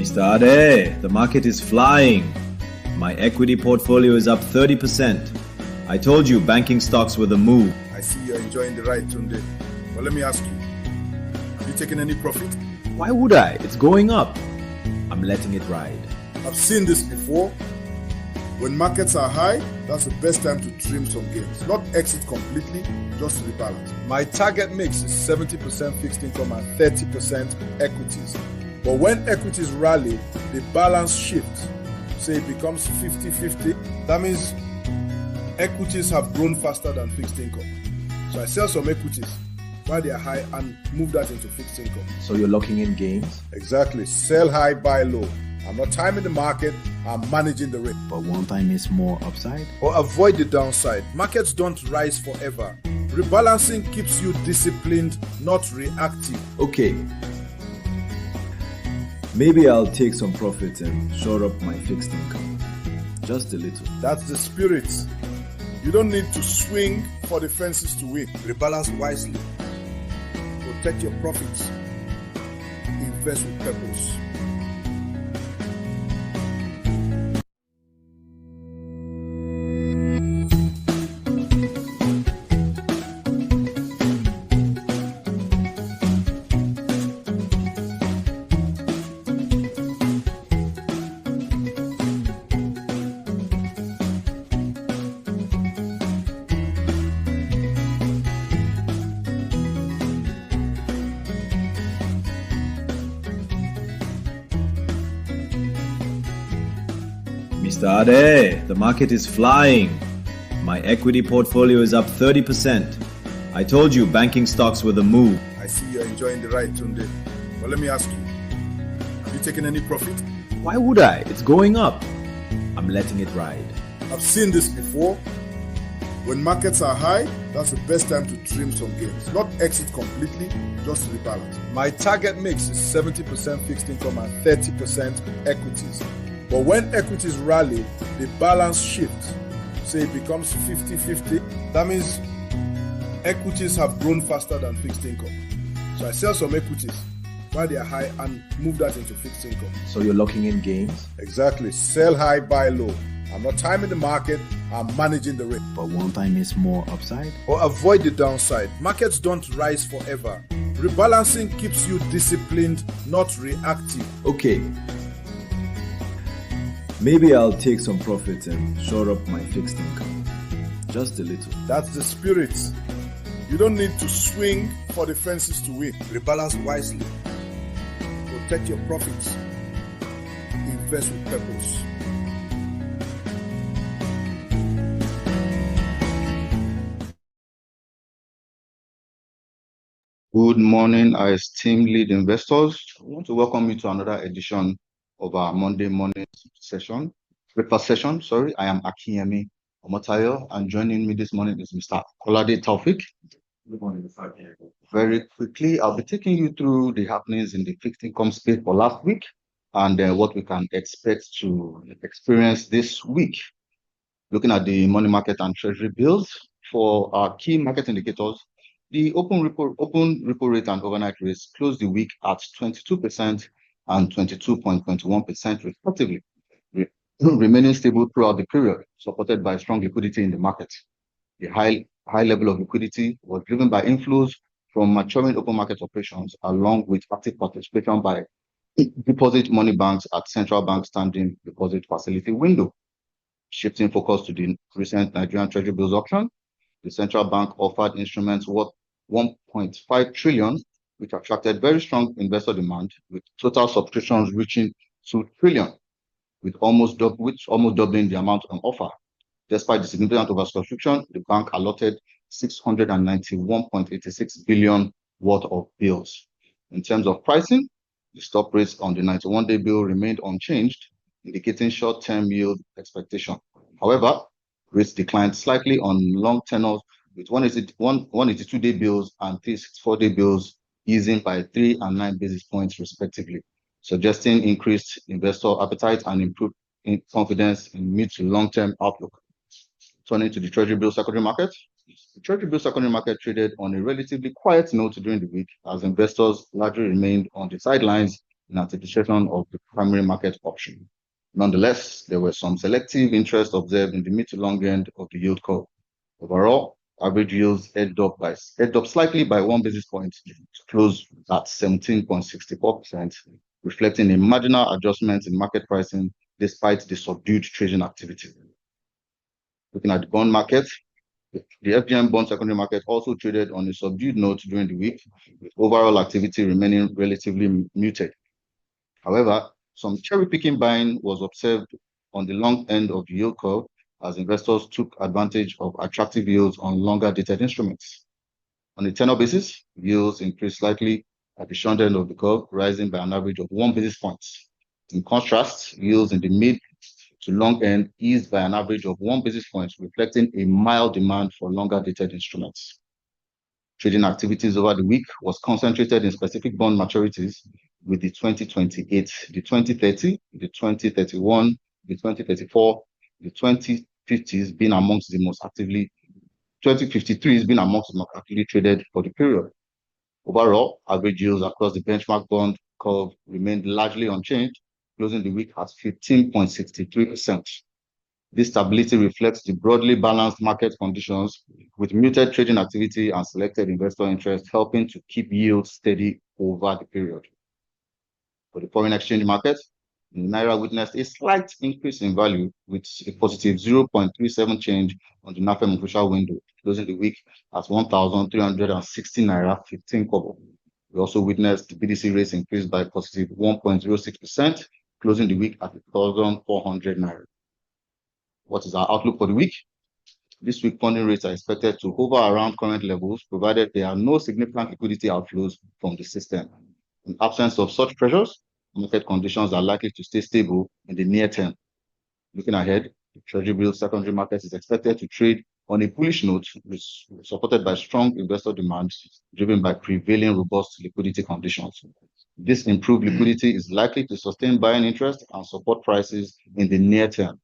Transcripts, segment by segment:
Mr. Ade, the market is flying. My equity portfolio is up 30%. I told you banking stocks were the move. I see you're enjoying the ride, Tunde. But let me ask you, have you taken any profit? Why would I? It's going up. I'm letting it ride. I've seen this before. When markets are high, that's the best time to trim some gains. Not exit completely, just rebalance. My target mix is 70% fixed income and 30% equities. But when equities rally, the balance shifts. Say it becomes 50-50. That means equities have grown faster than fixed income. So I sell some equities while they are high and move that into fixed income. So you're locking in gains? Exactly. Sell high, buy low. I'm not timing the market, I'm managing the risk. But won't I miss more upside? Or avoid the downside. Markets don't rise forever. Rebalancing keeps you disciplined, not reactive. Okay. Maybe I'll take some profit and shore up my fixed income. Just a little. That's the spirit. You don't need to swing for the fences to win. Rebalance wisely. Protect your profits. Invest with purpose. Mr. Ade, the market is flying. My equity portfolio is up 30%. I told you banking stocks were the move. I see you're enjoying the ride, Tunde. But let me ask you, have you taken any profit? Why would I? It's going up. I'm letting it ride. I've seen this before. When markets are high, that's the best time to trim some gains. Not exit completely, just rebalance. My target mix is 70% fixed income and 30% equities. But when equities rally, the balance shifts. Say it becomes 50-50. That means equities have grown faster than fixed income. So I sell some equities while they are high and move that into fixed income. So you're locking in gains? Exactly. Sell high, buy low. I'm not timing the market, I'm managing the risk. But won't I miss more upside? Or avoid the downside. Markets don't rise forever. Rebalancing keeps you disciplined, not reactive. Okay. Maybe I'll take some profit and shore up my fixed income. Just a little. That's the spirit. You don't need to swing for the fences to win. Rebalance wisely. Protect your profits. Invest with purpose. Good morning, our esteemed lead investors. I want to welcome you to another edition of our Monday morning session, breakfast session. I am Akinyemi Omotayo, and joining me this morning is Mr. Kolade Taufik. Good morning, Mr. Very quickly, I'll be taking you through the happenings in the fixed income space for last week and what we can expect to experience this week. Looking at the money market and treasury bills for our key market indicators, the open repo rate and overnight rates closed the week at 22% and 22.21% respectively, remaining stable throughout the period, supported by strong liquidity in the market. The high level of liquidity was driven by inflows from maturing open market operations, along with active participation by deposit money banks at central bank standing deposit facility window. Shifting focus to the recent Nigerian Treasury bills auction, the central bank offered instruments worth 1.5 trillion, which attracted very strong investor demand, with total subscriptions reaching 2 trillion, with almost doubling the amount on offer. Despite the significant oversubscription, the bank allotted 691.86 billion worth of bills. In terms of pricing, the stop rates on the 91-day bill remained unchanged, indicating short-term yield expectation. However, rates declined slightly on long tenors, with 182-day bills and 364-day bills easing by 3 and 9 basis points respectively, suggesting increased investor appetite and improved confidence in mid to long-term outlook. Turning to the Treasury bill secondary market, the Treasury bill secondary market traded on a relatively quiet note during the week as investors largely remained on the sidelines in anticipation of the primary market option. Nonetheless, there were some selective interest observed in the mid to long end of the yield curve. Overall, average yields edged up slightly by 1 basis point to close at 17.64%, reflecting a marginal adjustment in market pricing despite the subdued trading activity. Looking at the bond market, the FGM bond secondary market also traded on a subdued note during the week, with overall activity remaining relatively muted. However, some cherry-picking buying was observed on the long end of the yield curve as investors took advantage of attractive yields on longer-dated instruments. On a tenor basis, yields increased slightly at the short end of the curve, rising by an average of 1 basis point. In contrast, yields in the mid to long end eased by an average of 1 basis point, reflecting a mild demand for longer-dated instruments. Trading activities over the week was concentrated in specific bond maturities, with the 2028, the 2030, the 2031, the 2034, the 2050s being amongst the most actively, 2053 has been amongst the most actively traded for the period. Overall, average yields across the benchmark bond curve remained largely unchanged, closing the week at 15.63%. This stability reflects the broadly balanced market conditions, with muted trading activity and selected investor interest helping to keep yields steady over the period. For the foreign exchange market, the Naira witnessed a slight increase in value with a positive 0.37 change on the NAFEM official window, closing the week at 1,360 Naira 15 kobo. We also witnessed the BDC rates increase by positive 1.06%, closing the week at 1,400 Naira. What is our outlook for the week? This week, funding rates are expected to hover around current levels, provided there are no significant liquidity outflows from the system. In absence of such pressures, market conditions are likely to stay stable in the near term. Looking ahead, the Treasury bill secondary market is expected to trade on a bullish note, supported by strong investor demand, driven by prevailing robust liquidity conditions. This improved liquidity is likely to sustain buying interest and support prices in the near term.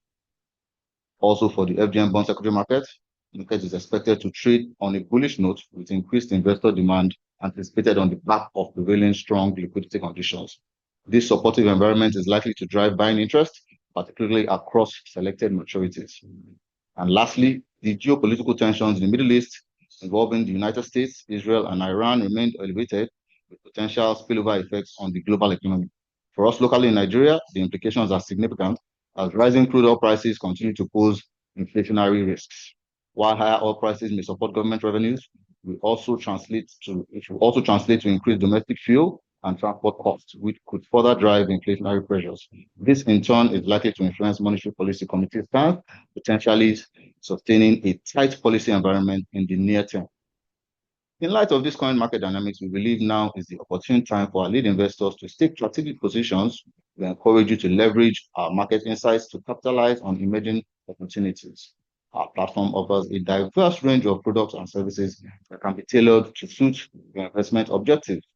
Also, for the FGM bond secondary market, the market is expected to trade on a bullish note with increased investor demand anticipated on the back of prevailing strong liquidity conditions. This supportive environment is likely to drive buying interest, particularly across selected maturities. And lastly, the geopolitical tensions in the Middle East involving the United States, Israel, and Iran remained elevated, with potential spillover effects on the global economy. For us locally in Nigeria, the implications are significant as rising crude oil prices continue to pose inflationary risks. While higher oil prices may support government revenues, it will also translate to increased domestic fuel and transport costs, which could further drive inflationary pressures. This, in turn, is likely to influence Monetary Policy Committee's stance, potentially sustaining a tight policy environment in the near term. In light of this current market dynamics, we believe now is the opportune time for our lead investors to take strategic positions. We encourage you to leverage our market insights to capitalize on emerging opportunities. Our platform offers a diverse range of products and services that can be tailored to suit your investment objectives.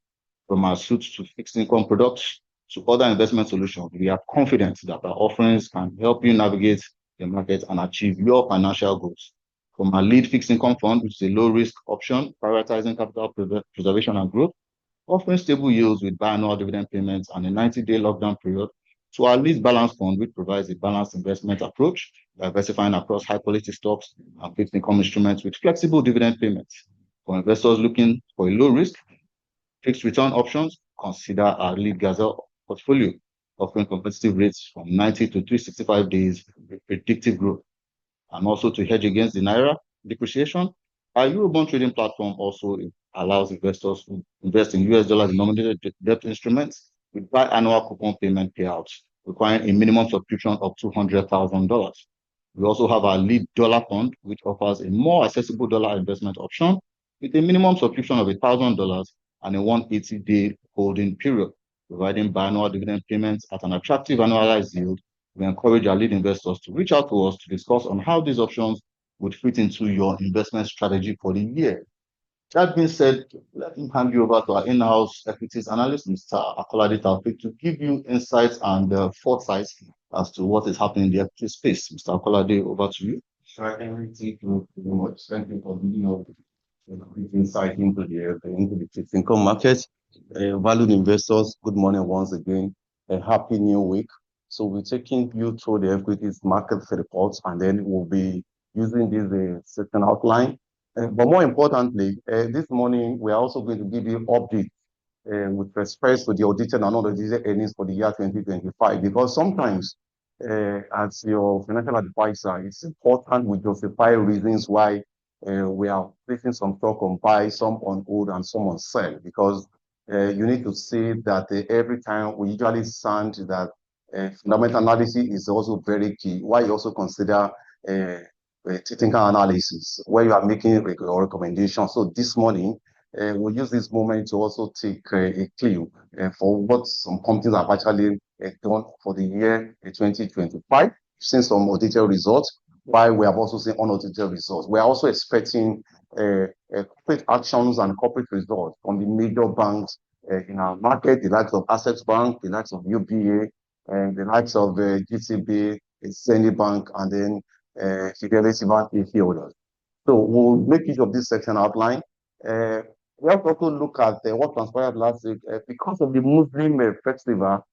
From our suite to fixed income products to other investment solutions, we are confident that our offerings can help you navigate the market and achieve your financial goals. From our lead fixed income fund, which is a low-risk option, prioritizing capital preservation and growth, offering stable yields with biannual dividend payments and a 90-day lockdown period, to our lead balanced fund, which provides a balanced investment approach, diversifying across high-quality stocks and fixed income instruments with flexible dividend payments. For investors looking for a low-risk, fixed return options, consider our lead Gazelle portfolio, offering competitive rates from 90 to 365 days with predictive growth. And also to hedge against the Naira depreciation, our Eurobond trading platform also allows investors to invest in US dollar denominated debt instruments with biannual coupon payment payouts, requiring a minimum subscription of $200,000. We also have our lead dollar fund, which offers a more accessible dollar investment option with a minimum subscription of $1,000 and a 180-day holding period, providing biannual dividend payments at an attractive annualized yield. We encourage our lead investors to reach out to us to discuss on how these options would fit into your investment strategy for the year. That being said, let me hand you over to our in-house equities analyst, Mr. Akolade Taufik, to give you insights and foresights as to what is happening in the equity space. Mr. Akolade, over to you. Sure, thank you very much. Thank you for being here. insight into the fixed income market. Valued investors, good morning once again. A happy new week. So we're taking you through the equities market reports, and then we'll be using this second outline. But more importantly, this morning we are also going to give you updates with respect to the audited and unaudited earnings for the year 2025, because sometimes as your financial advisor, it's important we justify reasons why we are placing some stock on buy, some on hold, and some on sell, because you need to see that every time we usually sound that fundamental analysis is also very key. Why you also consider technical analysis, where you are making a recommendation. So this morning, we'll use this moment to also take a clue for what some companies have actually done for the year 2025. Since some audited results, while we have also seen unaudited results. We are also expecting corporate actions and corporate results from the major banks in our market, the likes of Access Bank, the likes of UBA, and the likes of GTB, Zenith Bank, and then Fidelity Bank, if others. So we'll make each of this section outline. We have to also look at what transpired last week because of the Muslim festival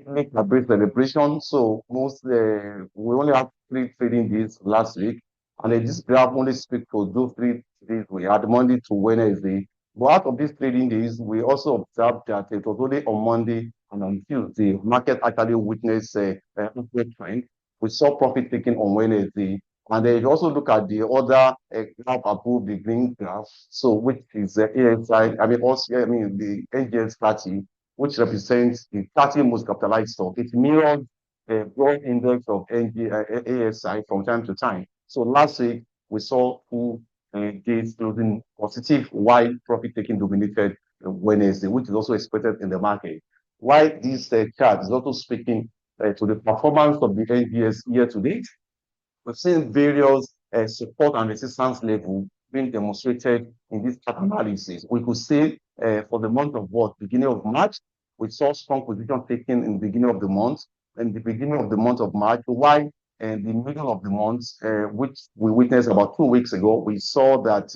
make a great celebration. So we only have 3 trading days last week, and this graph only speaks for those 3 days we had, Monday to Wednesday. But out of these trading days, we also observed that it was only on Monday and on Tuesday market actually witnessed a upward trend. We saw profit taking on Wednesday. And then you also look at the other graph above the green graph, so which is the ASI, the NGX 30, which represents the 30 most capitalized stock. It mirrors the broad index of ASI from time to time. So last week, we saw 2 days closing positive, while profit taking dominated Wednesday, which is also expected in the market. Why this chart is also speaking to the performance of the NGX year to date. We've seen various support and resistance level being demonstrated in this chart analysis. We could say for the month of beginning of March, we saw strong position taken in the beginning of the month, and the beginning of the month of March, while in the middle of the month, which we witnessed about 2 weeks ago, we saw that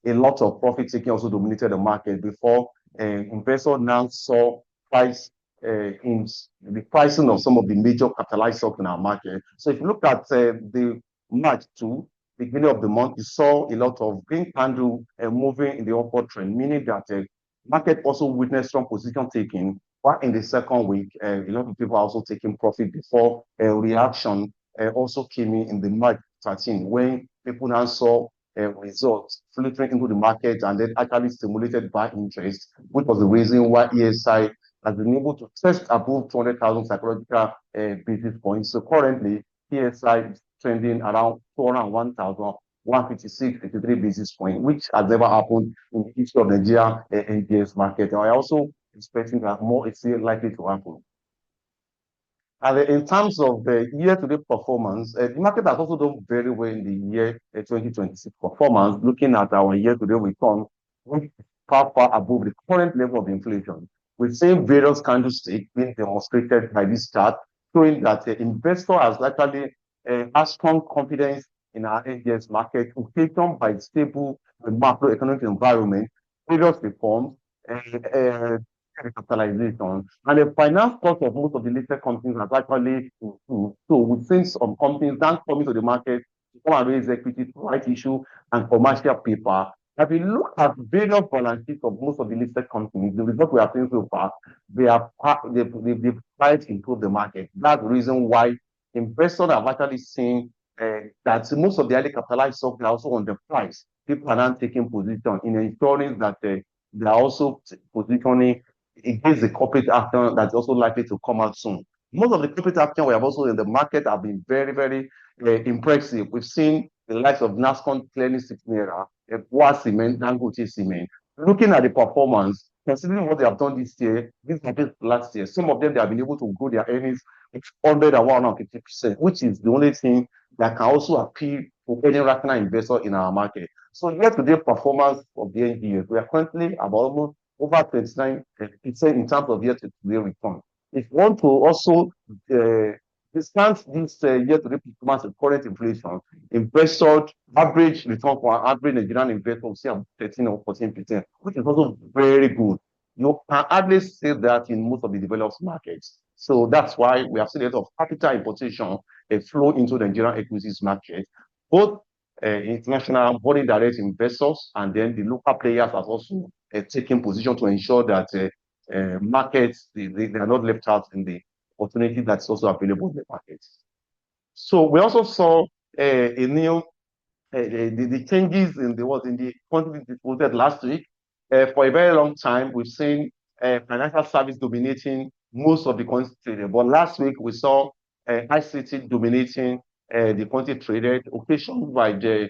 a lot of profit taking also dominated the market before investors now saw in the pricing of some of the major capitalized stocks in our market. So if you look at the March to beginning of the month, you saw a lot of green candle moving in the upward trend, meaning that market also witnessed strong position taking. But in the second week, a lot of people are also taking profit before reaction also came in the March 13, when people now saw results filtering into the market and then actually stimulated by interest, which was the reason why ESI has been able to test above 200,000 psychological basis points. So currently, ESI is trending around 201,156.83 basis points, which has never happened in the history of Nigeria NGX market. And I also expecting that more is still likely to happen. And in terms of the year-to-date performance, the market has also done very well in the year 2026 performance. Looking at our year-to-date return, which is far above the current level of inflation. We've seen various candlesticks being demonstrated by this chart, showing that the investor has actually has strong confidence in our NGX market, occasioned by stable macroeconomic environment, various reforms, recapitalization, and the finance cost of most of the listed companies has actually improved. So we've seen some companies now coming to the market to come and raise equity, right issue, and commercial paper. If you look at various balance sheets of most of the listed companies, the result we have seen so far, they've tried to improve the market. That's the reason why investors have actually seen that most of the highly capitalized stocks are also on the price. People are now taking position in ensuring that they are also positioning against the corporate action that's also likely to come out soon. Most of the corporate action we have also in the market have been very, very impressive. We've seen the likes of NASCON clearly 6 naira, Boa Cement, Dangote Cement. Looking at the performance, considering what they have done this year, this happened last year, some of them they have been able to grow their earnings 100 and 150%, which is the only thing that can also appeal to any rational investor in our market. So year-to-date performance of the NGX, we are currently about almost over 29% in terms of year-to-date return. If you want to also discount this year-to-date performance of current inflation, investor average return for an average Nigerian investor will see 13 or 14%, which is also very good. You can hardly say that in most of the developed markets. So that's why we have seen a lot of capital importation flow into the Nigerian equities market. Both international foreign direct investors and then the local players have also taken position to ensure that markets they are not left out in the opportunity that's also available in the market. So we also saw a new the changes in the quantity disposed last week. For a very long time, we've seen financial service dominating most of the quantity traded. But last week, we saw ICT dominating the quantity traded, occasioned by the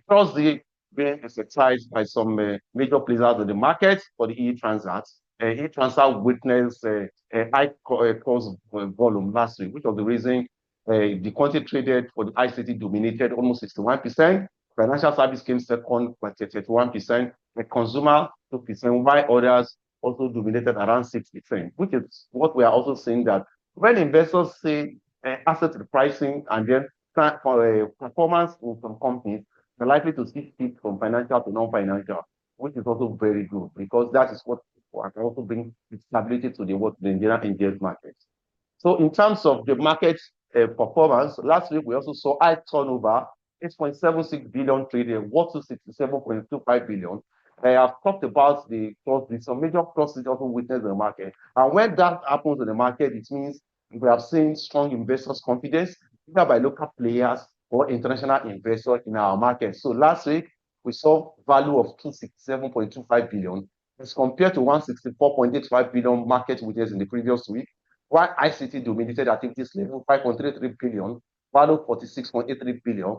cross the being exercised by some major players in the market for the e-Transat. E-Transat witnessed a high cross volume last week, which was the reason the quantity traded for the ICT dominated almost 61%. Financial service came second by 31%. The consumer 2%, while others also dominated around 6%, which is what we are also seeing that when investors say asset repricing and then for performance in some companies, they're likely to see it from financial to non-financial, which is also very good because that is what can also bring stability to the Nigerian NGX market. So in terms of the market performance, last week we also saw high turnover, 8.76 billion traded, worth to 67.25 billion. I have talked about some major crosses also witnessed in the market. And when that happens in the market, it means we have seen strong investors' confidence, either by local players or international investors in our market. So last week, we saw value of 267.25 billion as compared to 164.85 billion market witnessed in the previous week, while ICT dominated activities level 5.33 billion, value 46.83 billion,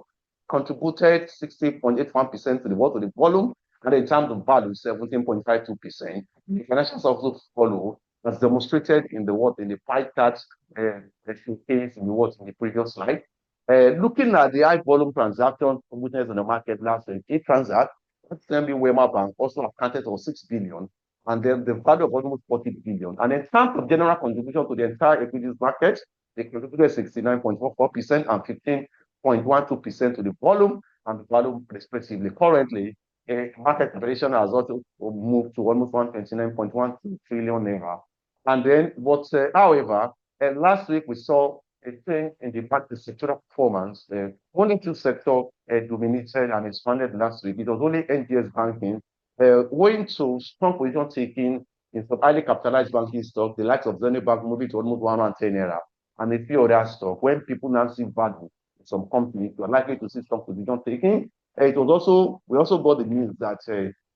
contributed 60.81% to the volume, and in terms of value, 17.52%. The financials also follow, as demonstrated in the pie chart showcase in the previous slide. Looking at the high volume transaction witnessed in the market last week, e-Transat, FCMB Wema Bank also accounted for 6 billion, and then the value of almost 40 billion. And in terms of general contribution to the entire equities market, they contributed 69.44% and 15.12% to the volume and the value respectively. Currently, market capitalization has also moved to almost 129.12 trillion naira. And then, however, last week we saw a change in the market sectoral performance. Only two sectors dominated and expanded last week. It was only NGX banking, owing to strong position taking in some highly capitalized banking stocks, the likes of Zenith Bank moving to almost 110 naira, and a few other stocks. When people now see value in some companies, you are likely to see strong position taking. We also got the news that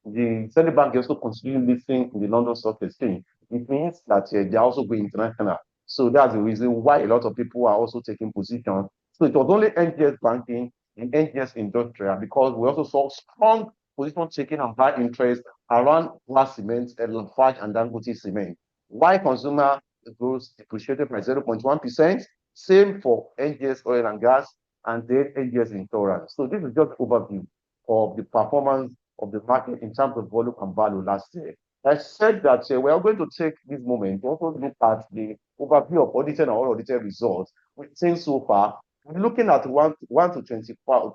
the Zenith Bank also continued listing in the London Stock Exchange. It means that they are also going international. So that's the reason why a lot of people are also taking position. So it was only NGX banking and NGX industrial, because we also saw strong position taking and high interest around glass cement, Lafarge and Dangote cement. Why consumer growth depreciated by 0.1%, same for NGX oil and gas and then NGX insurance. So this is just an overview of the performance of the market in terms of volume and value last year. I said that we are going to take this moment to also look at the overview of audited and unaudited results we've seen so far. We're looking at 1 to 21.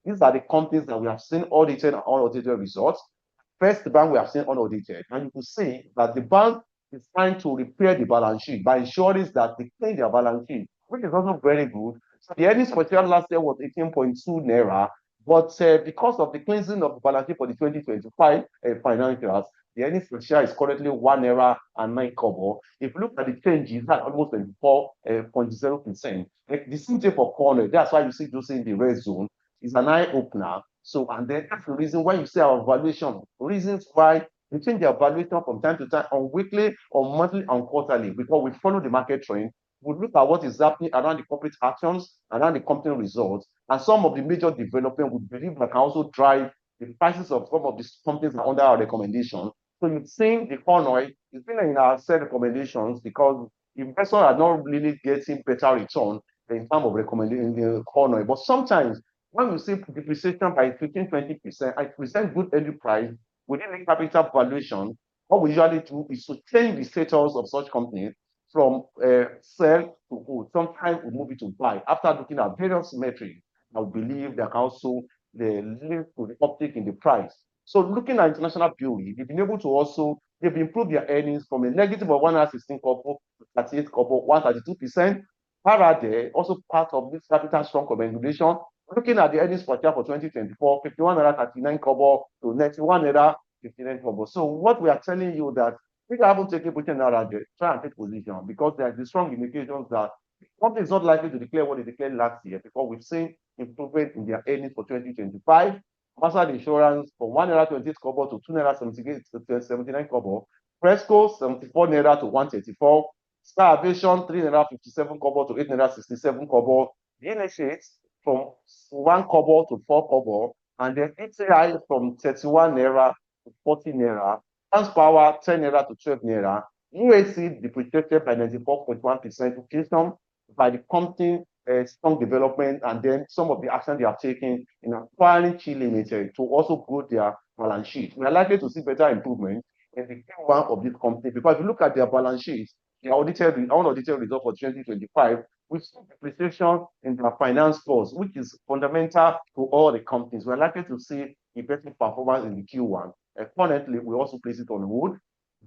These are the companies that we have seen audited and unaudited results. First bank we have seen unaudited, and you can see that the bank is trying to repair the balance sheet by ensuring that they clean their balance sheet, which is also very good. So the earnings per share last year was 18.2 naira, but because of the cleansing of the balance sheet for the 2025 financials, the earnings per share is currently 1 naira and 9 kobo. If you look at the changes, that's almost 24.0%. Like the same thing for corner, that's why you see those in the red zone. It's an eye opener. So, and then that's the reason why you see our valuation. Reasons why we change the valuation from time to time on weekly, on monthly, and quarterly, because we follow the market trend. We look at what is happening around the corporate actions, around the company results, and some of the major development we believe that can also drive the prices of some of these companies under our recommendation. So you've seen the corner, it's been in our set recommendations because investors are not really getting better return in terms of recommending the corner. But sometimes when we see depreciation by 15-20%, I present good early price within the capital valuation. What we usually do is to change the status of such companies from sell to hold. Sometimes we move it to buy after looking at various metrics. I believe that also the link to the uptick in the price. So looking at international beauty, they've been able to also, they've improved their earnings from a negative of 116 kobo to 38 kobo, 132%. Parade, also part of this capital strong recommendation. Looking at the earnings per share for 2024, 51 naira 39 kobo to 91 naira 59 kobo. So what we are telling you that we haven't taken position naira there, try and take position because there are the strong indications that the company is not likely to declare what they declared last year because we've seen improvement in their earnings for 2025. Master Insurance from 1 naira 28 kobo to 2 naira 79 kobo. Fresco 74 naira to 134. Star Aviation 3 naira 57 kobo to 8 naira 67 kobo. The NHH from 1 kobo to 4 kobo. And then ETI from 31 naira to 40 naira. Transpower 10 naira to 12 naira. UAC depreciated by 94.1%, occasioned by the company strong development and then some of the action they are taking in acquiring Chi Limited to also grow their balance sheet. We are likely to see better improvement in the Q1 of this company because if you look at their balance sheet, the unaudited result for 2025, we see depreciation in their finance costs, which is fundamental to all the companies. We are likely to see a better performance in the Q1. Currently, we also place it on hold.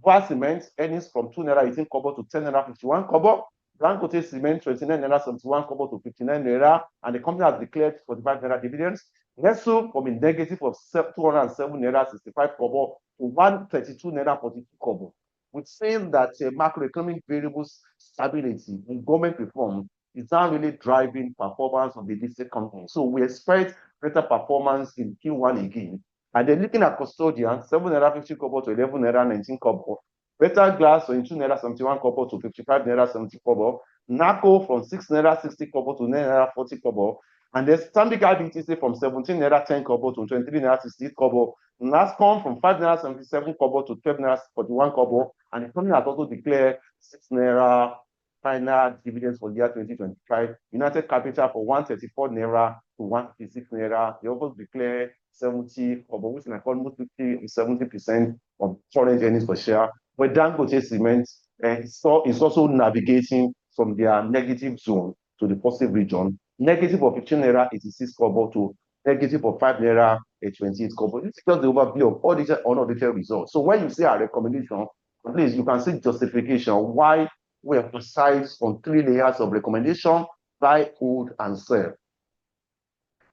Voa Cement earnings from 2 naira 18 kobo to 10 naira 51 kobo. Dangote Cement 29 naira 71 kobo to 59 naira, and the company has declared 45 naira dividends. Nestle from a negative of 207 naira 65 kobo to 132 naira 42 kobo. We've seen that macroeconomic variables stability and government reform is now really driving performance of the listed company. So we expect better performance in Q1 again. And then looking at custodian, 7 naira 50 kobo to 11 naira 19 kobo. Better Glass from 2 naira 71 kobo to 55 naira 70 kobo. NACO from 6 naira 60 kobo to 9 naira 40 kobo. And then Stanbic IBTC from 17 naira 10 kobo to 23 naira 68 kobo. NASCOM from 5 naira 77 kobo to 12 naira 41 kobo. And the company has also declared 6 naira final dividends for the year 2025. United Capital for 134 naira to 156 naira. They also declared 70 kobo, which is like almost 70% of current earnings per share. But Dangote Cement is also navigating from their negative zone to the positive region, negative of 15 naira 86 kobo to negative of 5 naira 28 kobo. This is just the overview of audited and unaudited results. So when you see our recommendation, please, you can see justification why we emphasize on 3 layers of recommendation: buy, hold, and sell.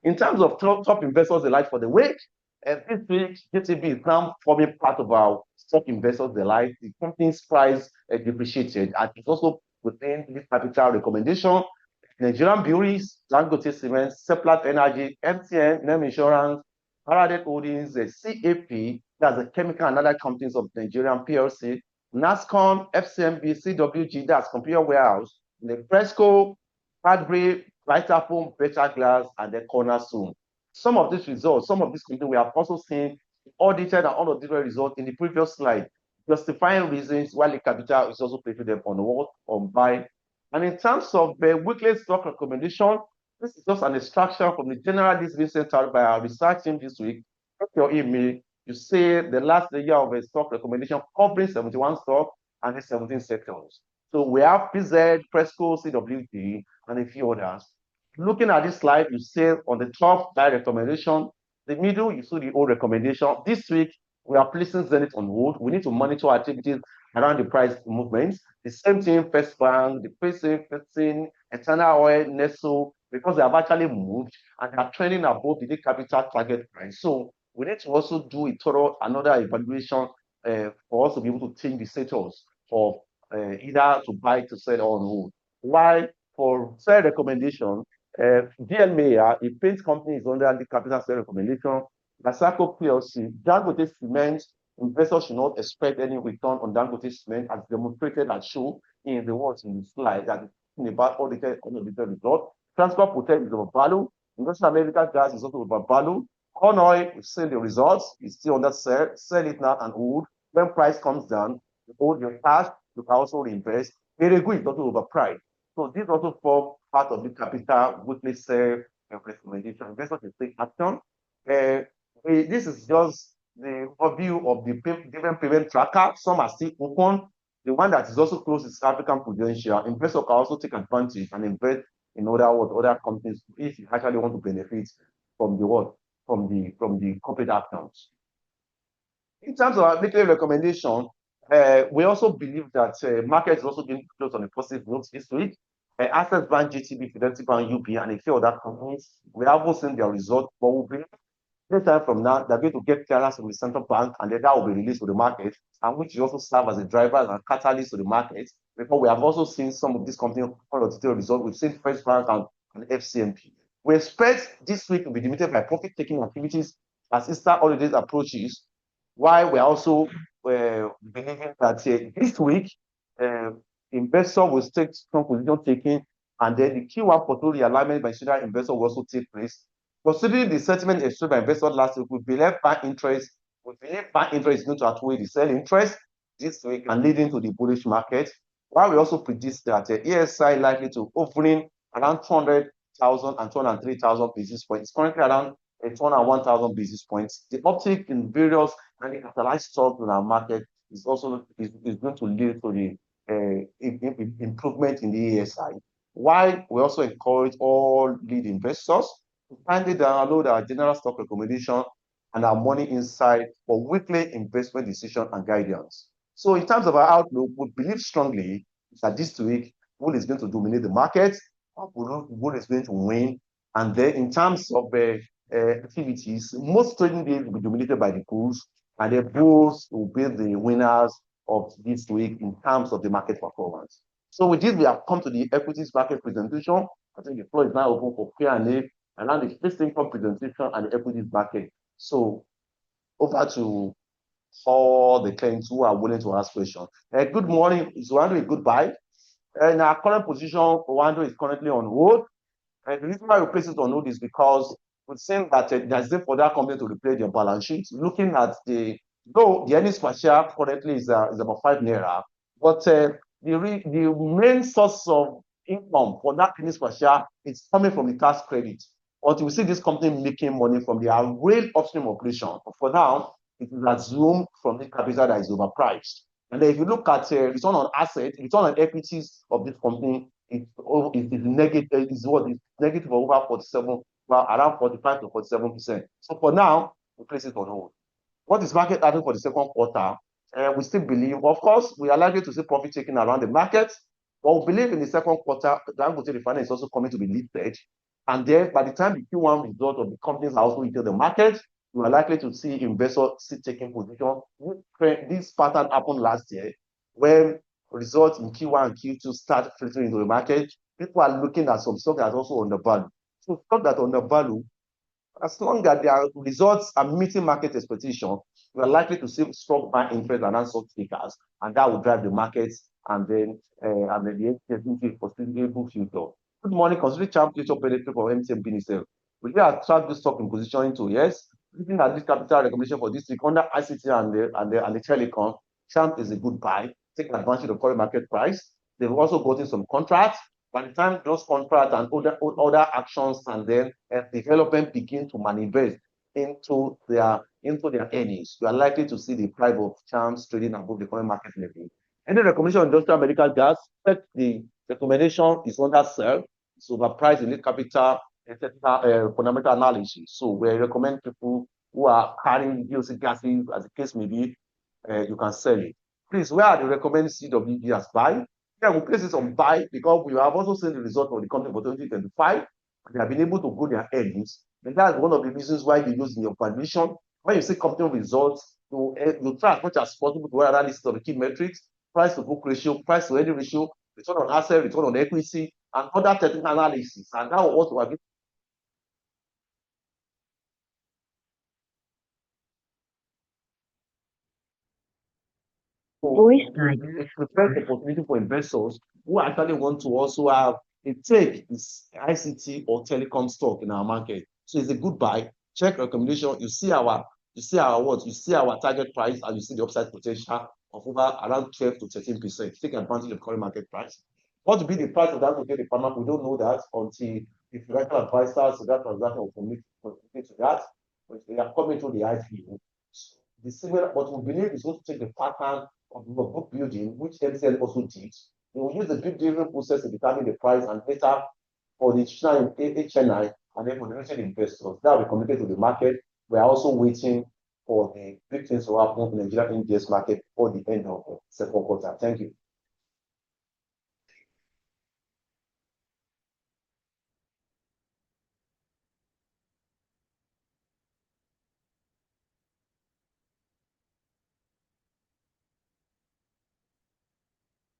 In terms of top investors delight for the week, this week JTB is now forming part of our stock investors delight. The company's price depreciated, and it's also within this capital recommendation. Nigerian Breweries, Dangote Cement, Seplat Energy, MTN, NEM Insurance, Paradise Holdings, CAP, that's the chemical and other companies of Nigerian PLC, NASCOM, FCMB, CWG, that's Computer Warehouse, the Fresco, Cadbury, Vitafoam, Better Glass, and the Cornerstone. Some of these results, some of these companies, we have also seen audited and unaudited results in the previous slide, justifying reasons why the capital is also placing them on hold, on buy. And in terms of the weekly stock recommendation, this is just an extraction from the general list being sent out by our research team this week. Check your email. You see the last layer of a stock recommendation covering 71 stocks and the 17 sectors. So we have PZ, Fresco, CWD, and a few others. Looking at this slide, you see on the top that recommendation, the middle, you see the old recommendation. This week, we are placing Zenith on hold. We need to monitor activities around the price movements. The same thing, First Bank, the Pacing, Eternal Oil, Nestle, because they have actually moved and are trending above the capital target price. So we need to also do a thorough another evaluation for us to be able to change the status of either to buy, to sell, or on hold. Why? For sell recommendation, DL Mayer, a paint company, is under the capital sell recommendation. Lasako PLC, Dangote Cement, investors should not expect any return on Dangote Cement, as demonstrated and shown in the words in the slide that is about audited unaudited result. Transport Protect is overvalued. Industrial American Gas is also overvalued. Corn oil, we've seen the results, it's still under sell it now and hold. When price comes down, you hold your cash, you can also reinvest. Eregu is also overpriced. So this also forms part of the capital weekly sell recommendation. Investors should take action. This is just the overview of the different payment tracker. Some are still open. The one that is also close is African Prudential. Investor can also take advantage and invest in other companies if you actually want to benefit from the what? From the corporate accounts. In terms of our weekly recommendation, we also believe that market is also being closed on a positive note this week. Access Bank, GTB, Fidelity Bank, UB, and a few other companies, we haven't seen their result, but we'll be this time from now, they're going to get clearance from the central bank, and then that will be released to the market, and which will also serve as a driver and a catalyst to the market. Because we have also seen some of these companies on the detailed result. We've seen First Bank and FCMP. We expect this week to be limited by profit-taking activities as Easter holidays approaches, while we're also believing that this week, investor will take strong position taking, and then the Q1 portfolio alignment by institutional investor will also take place. Considering the sentiment expressed by investors last week, we believe bank interest is going to outweigh the sell interest this week and leading to the bullish market. While we also predict that ESI likely to opening around 200,000 and 203,000 basis points. It's currently around 201,000 basis points. The uptick in various and capitalized stocks in our market is also going to lead to the improvement in the ESI. While we also encourage all lead investors to kindly download our general stock recommendation and our money insight for weekly investment decision and guidance. So in terms of our outlook, we believe strongly that this week, bull is going to dominate the market, bull is going to win. And then in terms of activities, most trading days will be dominated by the bulls, and the bulls will be the winners of this week in terms of the market performance. So with this, we have come to the equities market presentation. I think the floor is now open for Q&A around the fixed income presentation and the equities market. So over to all the clients who are willing to ask questions. Good morning. Is Wando a good buy? In our current position, Wando is currently on hold. And the reason why we place it on hold is because we've seen that there's a for that company to replay their balance sheet. Looking at though the earnings per share currently is about 5 naira, but the main source of income for that earnings per share is coming from the tax credit. Until we see this company making money from their real upstream operation. But for now, it is assumed from the capital that is overpriced. And then if you look at return on assets, return on equities of this company, it is negative. Is what is negative over 47, well, around 45 to 47%. So for now, we place it on hold. What is market adding for the second quarter? We still believe, of course, we are likely to see profit taking around the market, but we believe in the second quarter, Dangote Refinery is also coming to be listed. And then by the time the Q1 result of the companies are also into the market, we are likely to see investors taking position. This pattern happened last year when results in Q1 and Q2 start filtering into the market. People are looking at some stock that's also undervalued. So stock that undervalued, as long as their results are meeting market expectation, we are likely to see strong buy interest and stock takers, and that will drive the markets and then the HSBC for sustainable future. Good morning. Considering Champ future benefit for MTN Pinicel, will you attract this stock in position into yes? Looking at this capital recommendation for this week under ICT and the telecom, Champ is a good buy. Take advantage of current market price. They've also gotten some contracts. By the time those contracts and other actions and then development begin to manifest into their earnings, you are likely to see the price of Champs trading above the current market level. Any recommendation on industrial medical gas? The recommendation is under sell. It's overpriced in the capital, etc. Fundamental analysis. So we recommend people who are carrying VOC gases, as the case may be, you can sell it. Please, where are the recommended CWG as buy? Yeah, we place it on buy because we have also seen the result of the company for 2025. They have been able to grow their earnings. And that's one of the reasons why you use in your valuation. When you see company results, you try as much as possible to wear analysis of the key metrics, price to book ratio, price to earning ratio, return on asset, return on equity, and other technical analysis. And that was what we are It's the first opportunity for investors who actually want to also have a take is ICT or telecom stock in our market. So it's a good buy. Check recommendation. You see our target price, and you see the upside potential of over around 12 to 13%. Take advantage of current market price. What will be the price of that to get the farmer? We don't know that until the financial advisors to that transaction will commit to that. But they are coming to the IPO. The similar, but we believe is going to take the pattern of book building, which MCL also did. They will use the book building process to determine the price and later for the HNI and then for the retail investors. That will communicate to the market. We are also waiting for the big things to happen in the Nigerian NGS market before the end of the second quarter. Thank you.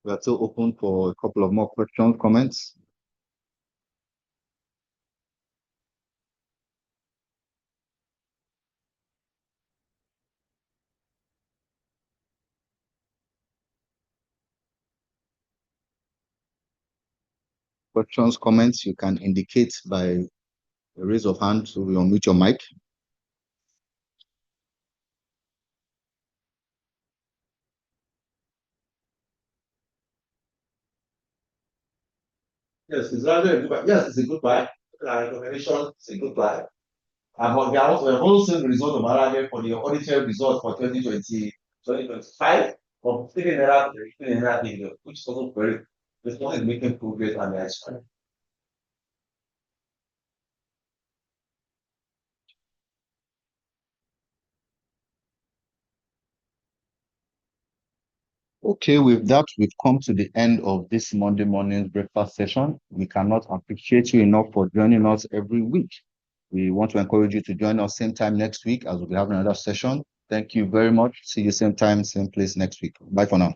We are still open for a couple of more questions, comments. Questions, comments, you can indicate by a raise of hand, so we unmute your mic. Yes, it's rather a good buy. Yes, it's a good buy. Recommendation, it's a good buy. But we are also seeing the result of Arage for the audited result for 2025 from 3 naira to 3 naira, which is also very, this one is making progress and that's fine. Okay, with that, we've come to the end of this Monday morning's breakfast session. We cannot appreciate you enough for joining us every week. We want to encourage you to join us same time next week as we'll be having another session. Thank you very much. See you same time, same place next week. Bye for now.